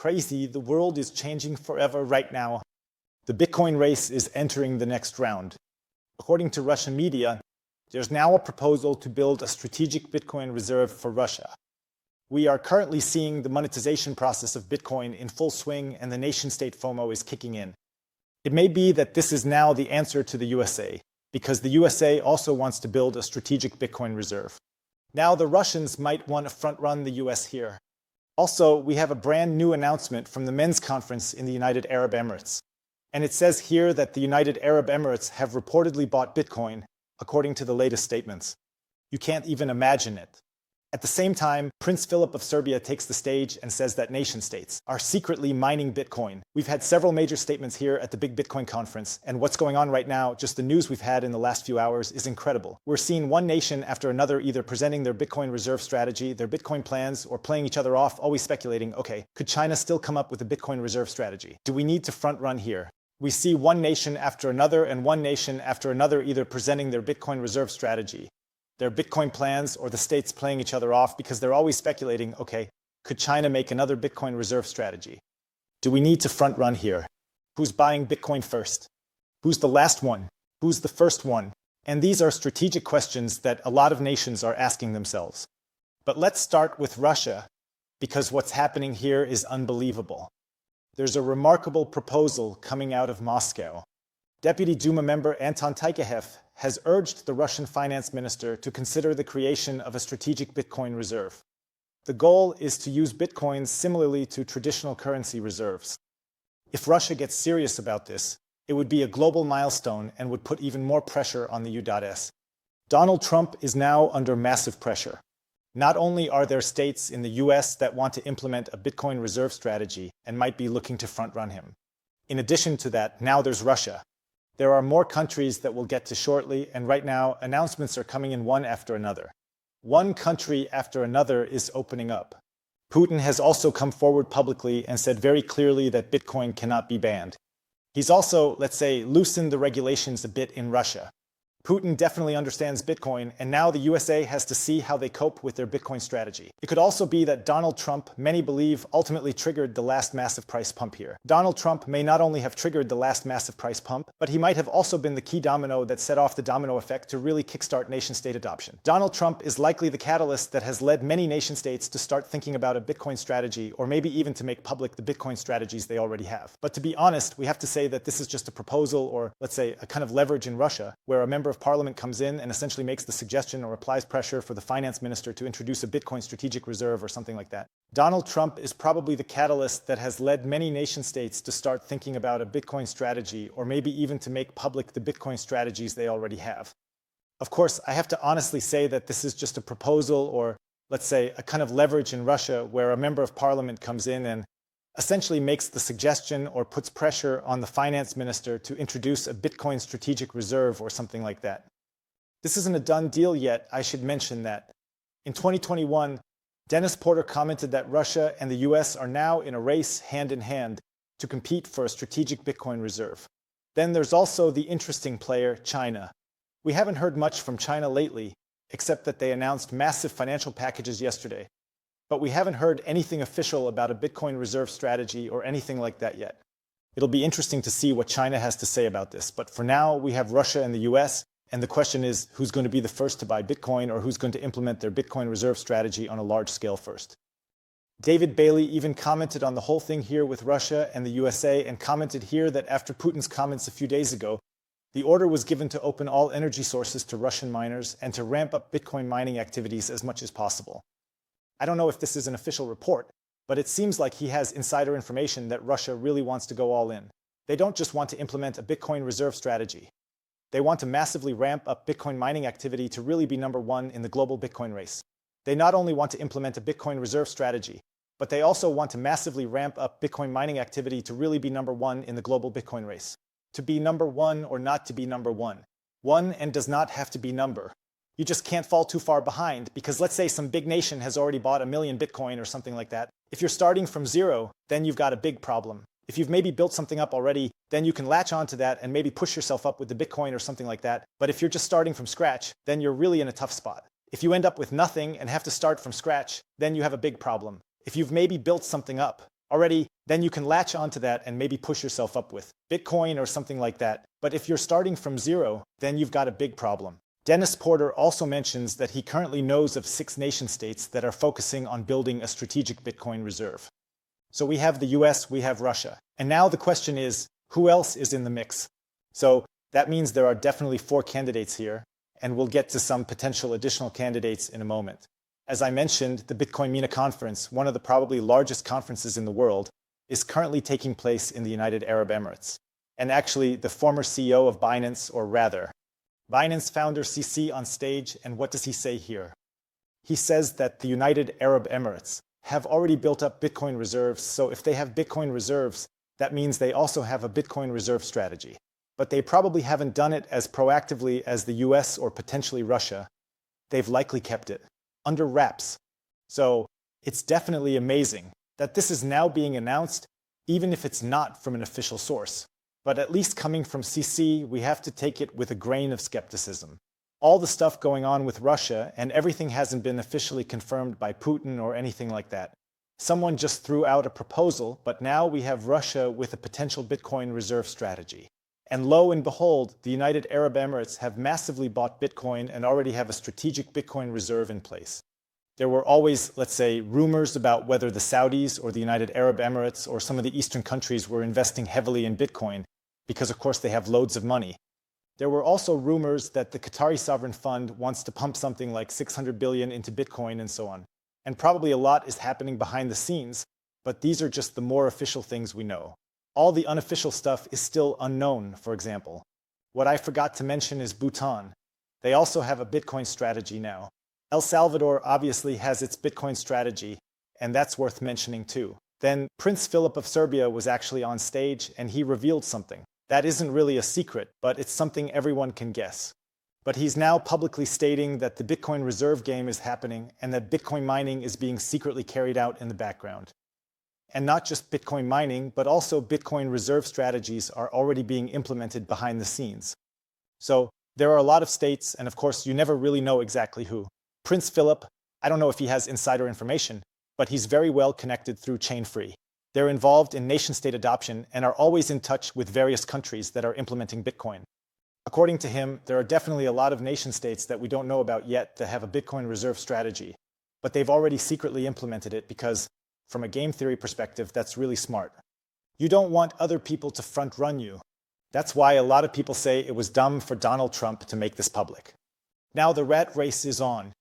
Crazy, the world is changing forever right now. The Bitcoin race is entering the next round. According to Russian media, there's now a proposal to build a strategic Bitcoin reserve for Russia. We are currently seeing the monetization process of Bitcoin in full swing, and the nation-state FOMO is kicking in. It may be that this is now the answer to the USA, because the USA also wants to build a strategic Bitcoin reserve. Now the Russians might want to front-run the US here. Also, we have a brand new announcement from the Men's Conference in the United Arab Emirates. And it says here that the United Arab Emirates have reportedly bought Bitcoin, according to the latest statements. You can't even imagine it. At the same time, Prince Philip of Serbia takes the stage and says that nation-states are secretly mining Bitcoin. We've had several major statements here at the big Bitcoin conference, and what's going on right now, just the news we've had in the last few hours, is incredible. We're seeing one nation after another either presenting their Bitcoin reserve strategy, their Bitcoin plans, or playing each other off, always speculating, okay, could China still come up with a Bitcoin reserve strategy? Do we need to front-run here? We see one nation after another and one nation after another either presenting their Bitcoin reserve strategy, their Bitcoin plans, or the states playing each other off because they're always speculating, okay, could China make another Bitcoin reserve strategy? Do we need to front run here? Who's buying Bitcoin first? Who's the last one? Who's the first one? And these are strategic questions that a lot of nations are asking themselves. But let's start with Russia, because what's happening here is unbelievable. There's a remarkable proposal coming out of Moscow. Deputy Duma member Anton Tykayev has urged the Russian finance minister to consider the creation of a strategic Bitcoin reserve. The goal is to use Bitcoins similarly to traditional currency reserves. If Russia gets serious about this, it would be a global milestone and would put even more pressure on the U.S. Donald Trump is now under massive pressure. Not only are there states in the US that want to implement a Bitcoin reserve strategy and might be looking to front-run him. In addition to that, now there's Russia. There are more countries that we'll get to shortly, and right now, announcements are coming in one after another. One country after another is opening up. Putin has also come forward publicly and said very clearly that Bitcoin cannot be banned. He's also, let's say, loosened the regulations a bit in Russia. Putin definitely understands Bitcoin, and now the USA has to see how they cope with their Bitcoin strategy. It could also be that Donald Trump, many believe, ultimately triggered the last massive price pump here. Donald Trump may not only have triggered the last massive price pump, but he might have also been the key domino that set off the domino effect to really kickstart nation-state adoption. Donald Trump is likely the catalyst that has led many nation-states to start thinking about a Bitcoin strategy, or maybe even to make public the Bitcoin strategies they already have. But to be honest, we have to say that this is just a proposal, or let's say a kind of leverage in Russia, where a member of parliament comes in and essentially makes the suggestion or applies pressure for the finance minister to introduce a Bitcoin strategic reserve or something like that. Donald Trump is probably the catalyst that has led many nation states to start thinking about a Bitcoin strategy, or maybe even to make public the Bitcoin strategies they already have. Of course, I have to honestly say that this is just a proposal, or let's say a kind of leverage in Russia, where a member of parliament comes in and essentially makes the suggestion or puts pressure on the finance minister to introduce a Bitcoin strategic reserve or something like that. This isn't a done deal yet, I should mention that. In 2021, Dennis Porter commented that Russia and the US are now in a race hand in hand to compete for a strategic Bitcoin reserve. Then there's also the interesting player, China. We haven't heard much from China lately, except that they announced massive financial packages yesterday. But we haven't heard anything official about a Bitcoin reserve strategy or anything like that yet. It'll be interesting to see what China has to say about this. But for now, we have Russia and the US, and the question is who's going to be the first to buy Bitcoin, or who's going to implement their Bitcoin reserve strategy on a large scale first. David Bailey even commented on the whole thing here with Russia and the USA, and commented here that after Putin's comments a few days ago, the order was given to open all energy sources to Russian miners and to ramp up Bitcoin mining activities as much as possible. I don't know if this is an official report, but it seems like he has insider information that Russia really wants to go all in. They don't just want to implement a Bitcoin reserve strategy. They want to massively ramp up Bitcoin mining activity to really be number one in the global Bitcoin race. They not only want to implement a Bitcoin reserve strategy, but they also want to massively ramp up Bitcoin mining activity to really be number one in the global Bitcoin race. To be number one or not to be number one. One and does not have to be number. You just can't fall too far behind, because let's say some big nation has already bought 1 million Bitcoin or something like that. If you're starting from zero, then you've got a big problem. If you've maybe built something up already, then you can latch onto that and maybe push yourself up with the Bitcoin or something like that. But if you're just starting from scratch, then you're really in a tough spot. If you end up with nothing and have to start from scratch, then you have a big problem. If you've maybe built something up, already, then you can latch onto that and maybe push yourself up with Bitcoin or something like that. But if you're starting from zero, then you've got a big problem. Dennis Porter also mentions that he currently knows of 6 nation-states that are focusing on building a strategic Bitcoin reserve. So we have the US, we have Russia. And now the question is, who else is in the mix? So that means there are definitely 4 candidates here, and we'll get to some potential additional candidates in a moment. As I mentioned, the Bitcoin MENA conference, one of the probably largest conferences in the world, is currently taking place in the United Arab Emirates. And actually, the former CEO of Binance, or rather, Binance founder CC on stage, and what does he say here? He says that the United Arab Emirates have already built up Bitcoin reserves, so if they have Bitcoin reserves, that means they also have a Bitcoin reserve strategy. But they probably haven't done it as proactively as the US or potentially Russia. They've likely kept it under wraps. So it's definitely amazing that this is now being announced, even if it's not from an official source. But at least coming from CC, we have to take it with a grain of skepticism. All the stuff going on with Russia and everything hasn't been officially confirmed by Putin or anything like that. Someone just threw out a proposal, but now we have Russia with a potential Bitcoin reserve strategy. And lo and behold, the United Arab Emirates have massively bought Bitcoin and already have a strategic Bitcoin reserve in place. There were always, let's say, rumors about whether the Saudis or the United Arab Emirates or some of the Eastern countries were investing heavily in Bitcoin, because of course they have loads of money. There were also rumors that the Qatari sovereign fund wants to pump something like 600 billion into Bitcoin and so on. And probably a lot is happening behind the scenes, but these are just the more official things we know. All the unofficial stuff is still unknown, for example. What I forgot to mention is Bhutan. They also have a Bitcoin strategy now. El Salvador obviously has its Bitcoin strategy, and that's worth mentioning too. Then Prince Philip of Serbia was actually on stage and he revealed something. That isn't really a secret, but it's something everyone can guess. But he's now publicly stating that the Bitcoin reserve game is happening and that Bitcoin mining is being secretly carried out in the background. And not just Bitcoin mining, but also Bitcoin reserve strategies are already being implemented behind the scenes. So there are a lot of states, and of course you never really know exactly who. Prince Philip, I don't know if he has insider information, but he's very well connected through Chain-Free. They're involved in nation-state adoption and are always in touch with various countries that are implementing Bitcoin. According to him, there are definitely a lot of nation-states that we don't know about yet that have a Bitcoin reserve strategy, but they've already secretly implemented it because, from a game theory perspective, that's really smart. You don't want other people to front-run you. That's why a lot of people say it was dumb for Donald Trump to make this public. Now the rat race is on.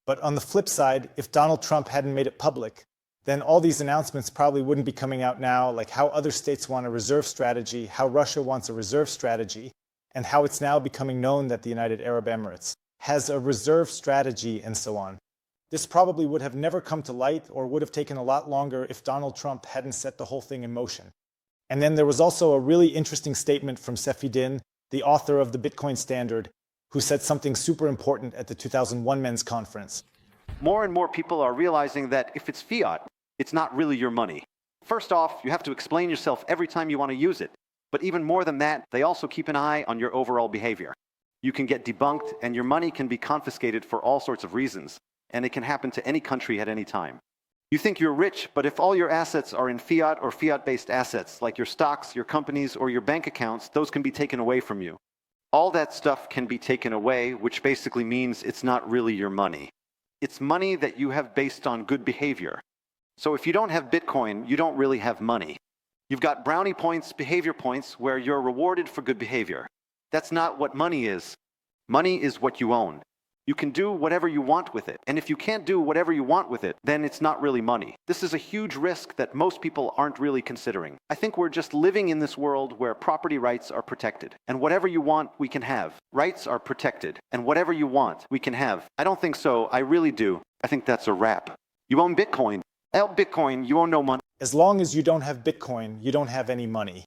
But on the flip side, if Donald Trump hadn't made it public, then all these announcements probably wouldn't be coming out now, like how other states want a reserve strategy, how Russia wants a reserve strategy, and how it's now becoming known that the United Arab Emirates has a reserve strategy and so on. This probably would have never come to light or would have taken a lot longer if Donald Trump hadn't set the whole thing in motion. And then there was also a really interesting statement from Sefidin, the author of the Bitcoin Standard, who said something super important at the 2001 Men's Conference. More and more people are realizing that if it's fiat, it's not really your money. First off, you have to explain yourself every time you want to use it. But even more than that, they also keep an eye on your overall behavior. You can get debunked and your money can be confiscated for all sorts of reasons. And it can happen to any country at any time. You think you're rich, but if all your assets are in fiat or fiat-based assets, like your stocks, your companies, or your bank accounts, those can be taken away from you. All that stuff can be taken away, which basically means it's not really your money. It's money that you have based on good behavior. So if you don't have Bitcoin, you don't really have money. You've got brownie points, behavior points, where you're rewarded for good behavior. That's not what money is. Money is what you own. You can do whatever you want with it. And if you can't do whatever you want with it, then it's not really money. This is a huge risk that most people aren't really considering. I think we're just living in this world where property rights are protected. And whatever you want, we can have. Rights are protected. And whatever you want, we can have. I don't think so. I really do. I think that's a wrap. You own Bitcoin. Without Bitcoin, you own no money. As long as you don't have Bitcoin, you don't have any money.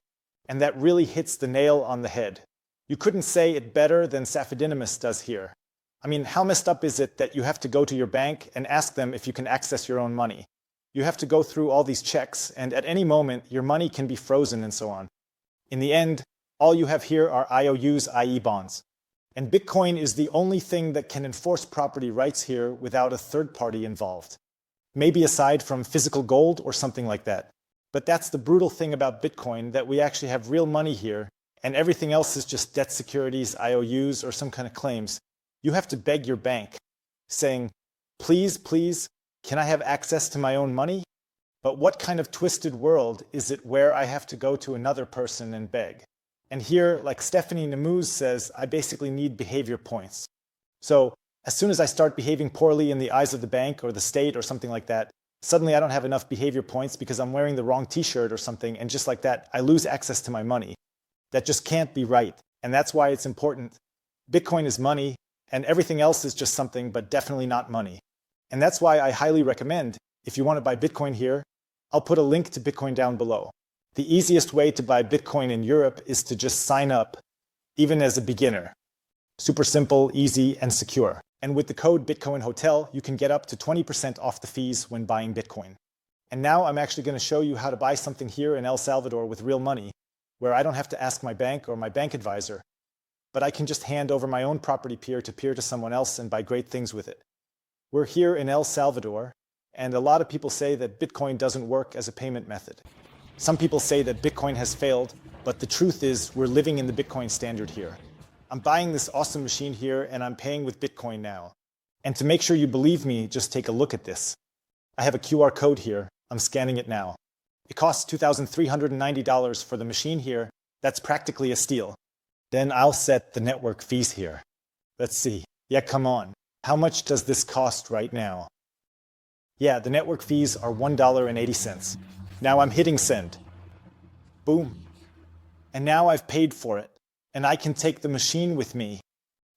And that really hits the nail on the head. You couldn't say it better than Safidinimus does here. I mean, how messed up is it that you have to go to your bank and ask them if you can access your own money? You have to go through all these checks, and at any moment, your money can be frozen and so on. In the end, all you have here are IOUs, i.e. bonds. And Bitcoin is the only thing that can enforce property rights here without a third party involved. Maybe aside from physical gold or something like that. But that's the brutal thing about Bitcoin, that we actually have real money here, and everything else is just debt securities, IOUs, or some kind of claims. You have to beg your bank, saying, please, please, can I have access to my own money? But what kind of twisted world is it where I have to go to another person and beg? And here, like Stephanie Namuz says, I basically need behavior points. So as soon as I start behaving poorly in the eyes of the bank or the state or something like that, suddenly I don't have enough behavior points because I'm wearing the wrong t-shirt or something, and just like that, I lose access to my money. That just can't be right. And that's why it's important. Bitcoin is money, and everything else is just something, but definitely not money. And that's why I highly recommend, if you want to buy Bitcoin here, I'll put a link to Bitcoin down below. The easiest way to buy Bitcoin in Europe is to just sign up, even as a beginner. Super simple, easy, and secure. And with the code Bitcoin Hotel, you can get up to 20% off the fees when buying Bitcoin. And now I'm actually going to show you how to buy something here in El Salvador with real money, where I don't have to ask my bank or my bank advisor, but I can just hand over my own property peer-to-peer to someone else and buy great things with it. We're here in El Salvador, and a lot of people say that Bitcoin doesn't work as a payment method. Some people say that Bitcoin has failed, but the truth is we're living in the Bitcoin standard here. I'm buying this awesome machine here, and I'm paying with Bitcoin now. And to make sure you believe me, just take a look at this. I have a QR code here. I'm scanning it now. It costs $2,390 for the machine here. That's practically a steal. Then I'll set the network fees here. Let's see. Yeah, come on. How much does this cost right now? Yeah, the network fees are $1.80. Now I'm hitting send. Boom. And now I've paid for it. And I can take the machine with me.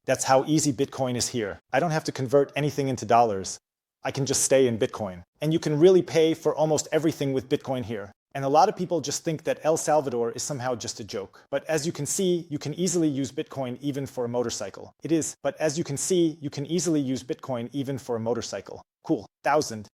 That's how easy Bitcoin is here. I don't have to convert anything into dollars. I can just stay in Bitcoin. And you can really pay for almost everything with Bitcoin here. And a lot of people just think that El Salvador is somehow just a joke. But as you can see, you can easily use Bitcoin even for a motorcycle. It is, but as you can see, you can easily use Bitcoin even for a motorcycle. Cool. 1,000.